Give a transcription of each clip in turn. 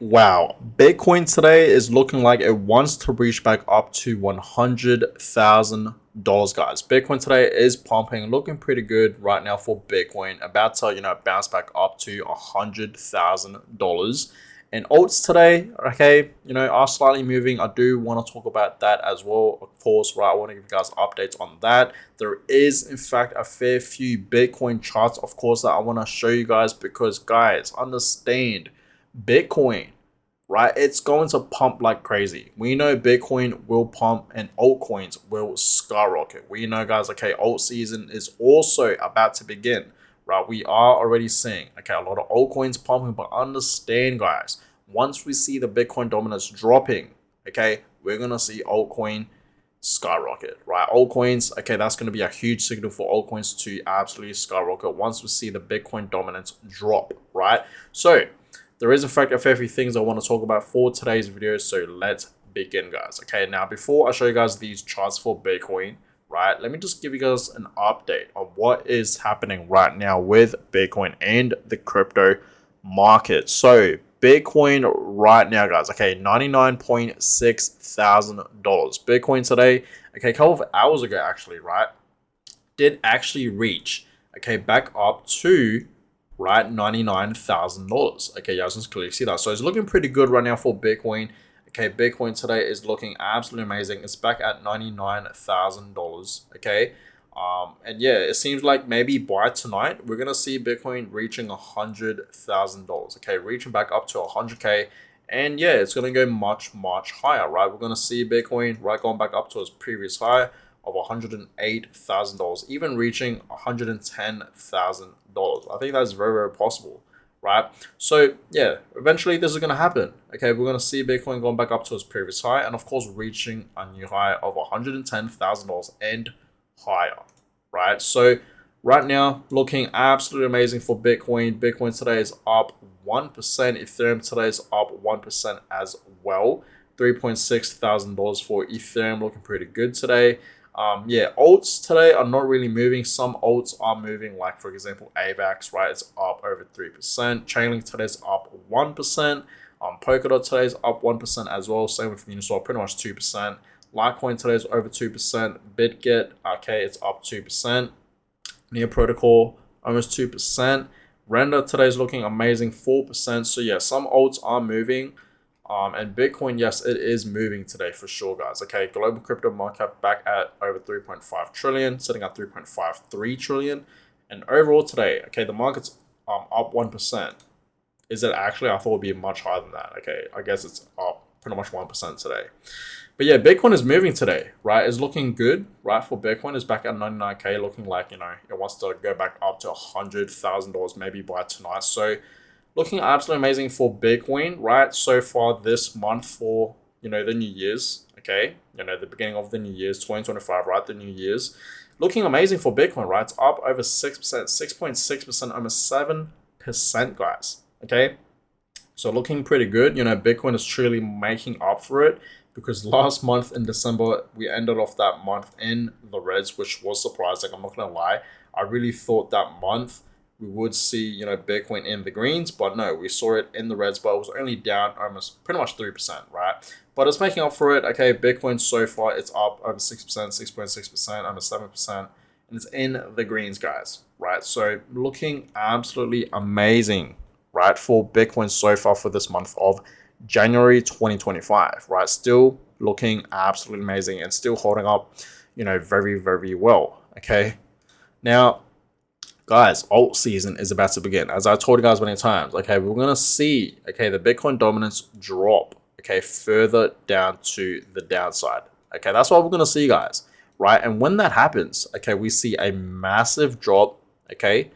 Wow, Bitcoin today is looking like it wants to reach back up to $100,000, guys. Bitcoin today is pumping, looking pretty good right now for Bitcoin, about to bounce back up to $100,000. And alts today, okay, are slightly moving. I do want to talk about that as well, of course, right? I want to give you guys updates on that. There is, in fact, a fair few Bitcoin charts, of course, that I want to show you guys because, guys, understand Bitcoin, right? It's going to pump like crazy. We know Bitcoin will pump and altcoins will skyrocket. We know, guys, okay, alt season is also about to begin, right? We are already seeing, okay, a lot of altcoins pumping, but understand, guys, once we see the Bitcoin dominance dropping, okay, we're going to see altcoin skyrocket, right? Altcoins, okay, that's going to be a huge signal for altcoins to absolutely skyrocket once we see the Bitcoin dominance drop, right? So, there is in fact a fair few things I want to talk about for today's video, so let's begin, guys. Okay, now before I show you guys these charts for Bitcoin, right, let me just give you guys an update on what is happening right now with Bitcoin and the crypto market. So Bitcoin right now, guys, okay, $99.6 thousand. Bitcoin today, okay, a couple of hours ago actually, right, did actually reach, okay, back up to, right, $99,000. Okay, you guys can clearly see that. So it's looking pretty good right now for Bitcoin. Okay, Bitcoin today is looking absolutely amazing. It's back at $99,000. Okay. And yeah, it seems like maybe by tonight we're gonna see Bitcoin reaching $100,000. Okay, reaching back up to 100K, and yeah, it's gonna go much higher, right? We're gonna see Bitcoin right going back up to its previous high of $108,000, even reaching $110,000. I think that's very possible, right? So yeah, eventually this is going to happen. Okay, we're going to see Bitcoin going back up to its previous high, and of course reaching a new high of $110,000 and higher, right? So right now, looking absolutely amazing for Bitcoin. Bitcoin today is up 1%. Ethereum today is up 1% as well. $3,600 for Ethereum, looking pretty good today. Yeah, alts today are not really moving. Some alts are moving, like for example, AVAX, right? It's up over 3%. Chainlink today is up 1%. Polkadot today is up 1% as well. Same with Uniswap, pretty much 2%. Litecoin today is over 2%. BitGet, okay, it's up 2%. Near Protocol, almost 2%. Render today is looking amazing, 4%. So yeah, some alts are moving. And Bitcoin, yes, it is moving today for sure, guys. Okay, global crypto market cap back at over 3.5 trillion, sitting at 3.53 trillion. And overall today, okay, the market's up 1%. Is it actually? I thought it would be much higher than that. Okay, I guess it's up pretty much 1% today. But yeah, Bitcoin is moving today, right? It's looking good, right? For Bitcoin, it's back at 99K, looking like, it wants to go back up to $100,000 maybe by tonight. So looking absolutely amazing for Bitcoin, right? So far this month for, the New Year's, okay? The beginning of the New Year's, 2025, right? The New Year's. Looking amazing for Bitcoin, right? It's up over 6%, 6.6%, almost 7%, guys, okay? So looking pretty good. Bitcoin is truly making up for it because last month in December, we ended off that month in the reds, which was surprising. I'm not going to lie. I really thought that month we would see, Bitcoin in the greens, but no, we saw it in the reds, but it was only down almost pretty much 3%, right? But it's making up for it. Okay, Bitcoin so far, it's up over 6%, 6.6%, almost 7%, and it's in the greens, guys, right? So looking absolutely amazing, right, for Bitcoin so far for this month of January 2025, right? Still looking absolutely amazing and still holding up, very well, okay? Now, guys, alt season is about to begin. As I told you guys many times, okay, we're going to see, okay, the Bitcoin dominance drop, okay, further down to the downside. Okay, that's what we're going to see, guys, right? And when that happens, okay, we see a massive drop, okay,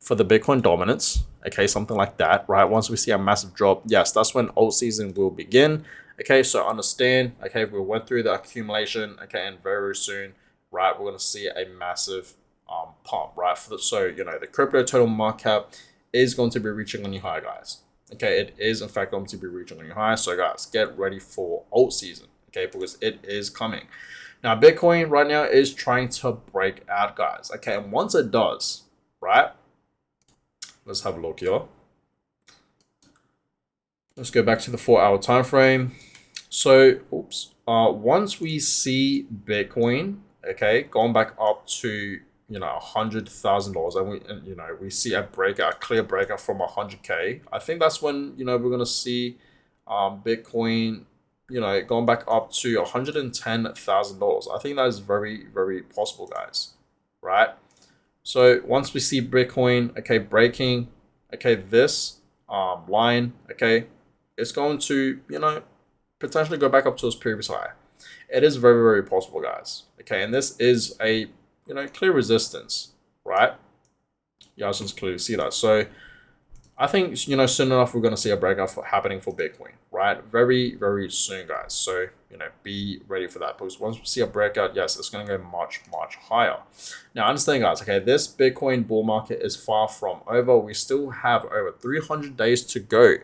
for the Bitcoin dominance, okay, something like that, right? Once we see a massive drop, yes, that's when alt season will begin. Okay, so understand, okay, we went through the accumulation, okay, and very soon, right, we're going to see a massive pump, right? So the crypto total market cap is going to be reaching a new high, guys. Okay, it is in fact going to be reaching a new high. So guys, get ready for alt season, okay, because it is coming. Now, Bitcoin right now is trying to break out, guys. Okay, and once it does, right? Let's have a look here. Let's go back to the 4 hour time frame. So, once we see Bitcoin, okay, going back up to $100,000, and we see a breakout, a clear breakout from 100K. I think that's when we're gonna see Bitcoin, going back up to $110,000. I think that is very very possible, guys. Right. So once we see Bitcoin, okay, breaking, okay, this line, okay, it's going to potentially go back up to its previous high. It is very very possible, guys. Okay, and this is a clear resistance, right? You guys can clearly see that. So I think soon enough we're gonna see a breakout happening for Bitcoin, right? Very very soon, guys. So be ready for that, because once we see a breakout, yes, it's gonna go much much higher. Now understand, guys. Okay, this Bitcoin bull market is far from over. We still have over 300 days to go.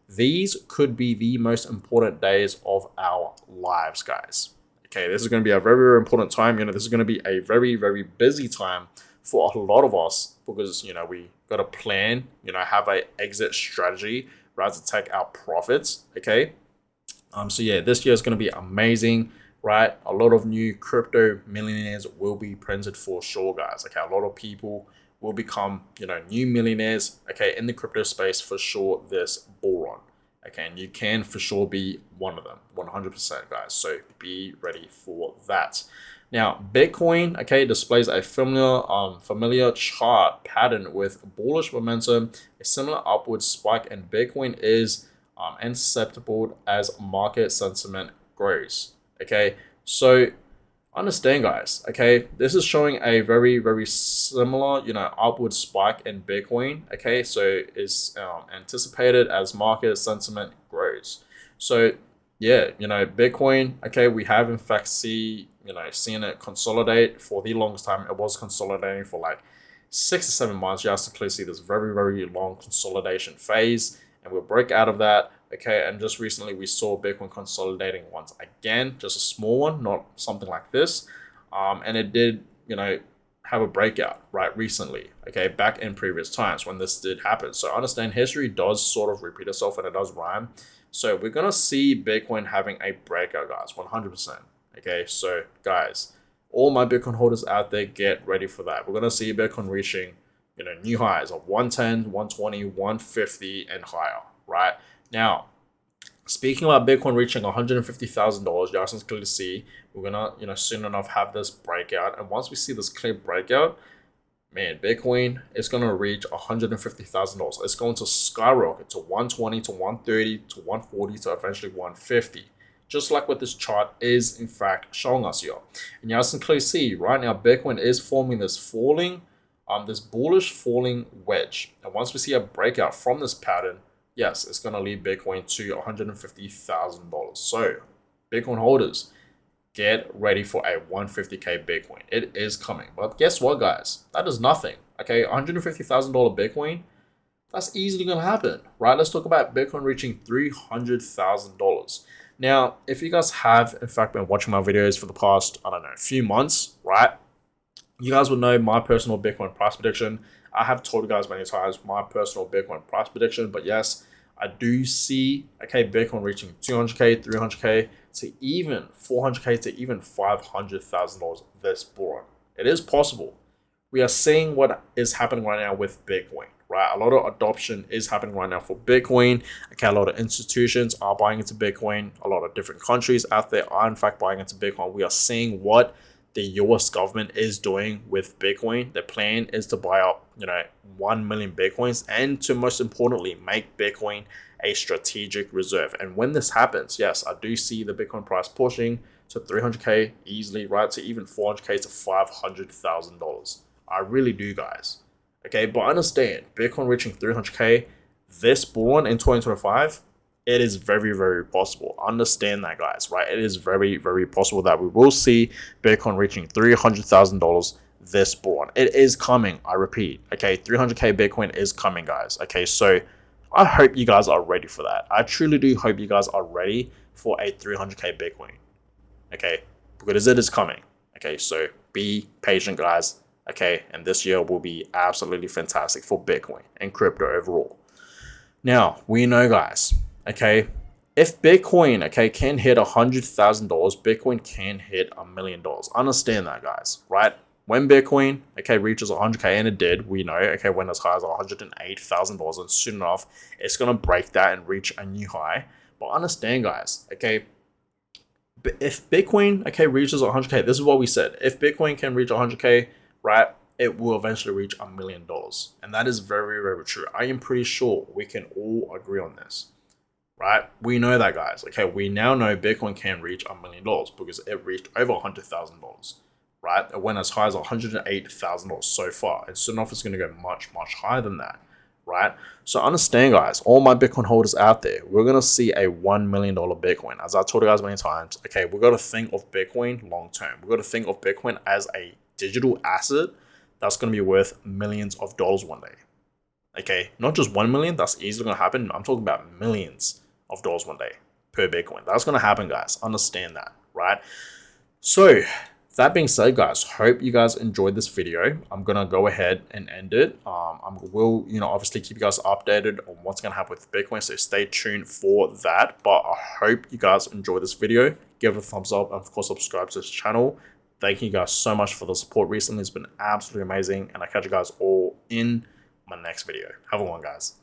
These could be the most important days of our lives, guys. Okay, this is going to be a very, very important time. This is going to be a very, very busy time for a lot of us, because we got to plan, have a exit strategy, right, to take our profits. Okay, so yeah, this year is going to be amazing, right? A lot of new crypto millionaires will be printed for sure, guys. Okay, a lot of people will become new millionaires, okay, in the crypto space for sure this bull run. Okay, and you can for sure be one of them, 100%, guys. So be ready for that. Now, Bitcoin, okay, displays a familiar chart pattern with bullish momentum, a similar upward spike, and Bitcoin is unsusceptible as market sentiment grows. Okay, so understand, guys. Okay, this is showing a very very similar upward spike in Bitcoin. Okay, so is anticipated as market sentiment grows. So yeah, Bitcoin, okay, we have in fact seen it consolidate for the longest time. It was consolidating for like 6 to 7 months. You have to clearly see this very very long consolidation phase, and we'll break out of that. Okay, and just recently we saw Bitcoin consolidating once again, just a small one, not something like this. And it did, have a breakout right recently. Okay, back in previous times when this did happen. So understand, history does sort of repeat itself and it does rhyme. So we're gonna see Bitcoin having a breakout, guys, 100%. Okay, so guys, all my Bitcoin holders out there, get ready for that. We're gonna see Bitcoin reaching, new highs of 110, 120, 150 and higher, right? Now, speaking about Bitcoin reaching $150,000, you guys can clearly see we're gonna, soon enough have this breakout. And once we see this clear breakout, man, Bitcoin is gonna reach $150,000. It's going to skyrocket to 120 to 130 to 140 to eventually 150. Just like what this chart is in fact showing us here. And you guys can clearly see right now Bitcoin is forming this this bullish falling wedge. And once we see a breakout from this pattern, yes, it's going to lead Bitcoin to $150,000. So, Bitcoin holders, get ready for a 150K Bitcoin. It is coming. But guess what, guys? That is nothing. Okay, $150,000 Bitcoin, that's easily going to happen, right? Let's talk about Bitcoin reaching $300,000. Now, if you guys have, in fact, been watching my videos for the past, I don't know, few months, right? You guys will know my personal Bitcoin price prediction. I have told you guys many times my personal Bitcoin price prediction, but yes, I do see, okay, Bitcoin reaching 200K, 300K to even 400K to even $500,000 this bull run. It is possible. We are seeing what is happening right now with Bitcoin, right? A lot of adoption is happening right now for Bitcoin. Okay, a lot of institutions are buying into Bitcoin. A lot of different countries out there are in fact buying into Bitcoin. We are seeing what the US government is doing with Bitcoin. The plan is to buy up, 1 million Bitcoins, and to most importantly, make Bitcoin a strategic reserve. And when this happens, yes, I do see the Bitcoin price pushing to 300K easily, right? To even 400K to $500,000. I really do, guys. Okay, but understand, Bitcoin reaching 300K this bull run in 2025, it is very, very possible. Understand that, guys, right? It is very, very possible that we will see Bitcoin reaching $300,000 this bull run. It is coming, I repeat. Okay, 300K Bitcoin is coming, guys. Okay, so I hope you guys are ready for that. I truly do hope you guys are ready for a 300K Bitcoin. Okay, because it is coming. Okay, so be patient, guys. Okay, and this year will be absolutely fantastic for Bitcoin and crypto overall. Now, we know, guys, okay, if Bitcoin, okay, can hit $100,000, Bitcoin can hit $1,000,000. Understand that, guys, right? When Bitcoin, okay, reaches 100K, and it did, we know, okay, when as high as $108,000, and soon enough, it's gonna break that and reach a new high. But understand, guys, okay, if Bitcoin, okay, reaches 100K, this is what we said. If Bitcoin can reach 100K, right, it will eventually reach $1,000,000. And that is very, very true. I am pretty sure we can all agree on this, right? We know that, guys. Okay, we now know Bitcoin can reach $1,000,000 because it reached over $100,000, right? It went as high as $108,000 so far. And soon enough, it's going to go much, much higher than that, right? So understand, guys, all my Bitcoin holders out there, we're going to see a $1,000,000 Bitcoin. As I told you guys many times, okay, we've got to think of Bitcoin long term. We've got to think of Bitcoin as a digital asset that's going to be worth millions of dollars one day. Okay, not just 1 million, that's easily going to happen. I'm talking about millions of dollars one day per Bitcoin. That's going to happen, guys. Understand that, right? So, that being said, guys, hope you guys enjoyed this video. I'm gonna go ahead and end it. I will, obviously keep you guys updated on what's gonna happen with Bitcoin, so stay tuned for that. But I hope you guys enjoyed this video. Give it a thumbs up, and of course, subscribe to this channel. Thank you guys so much for the support recently. It's been absolutely amazing, and I catch you guys all in my next video. Have a good one, guys.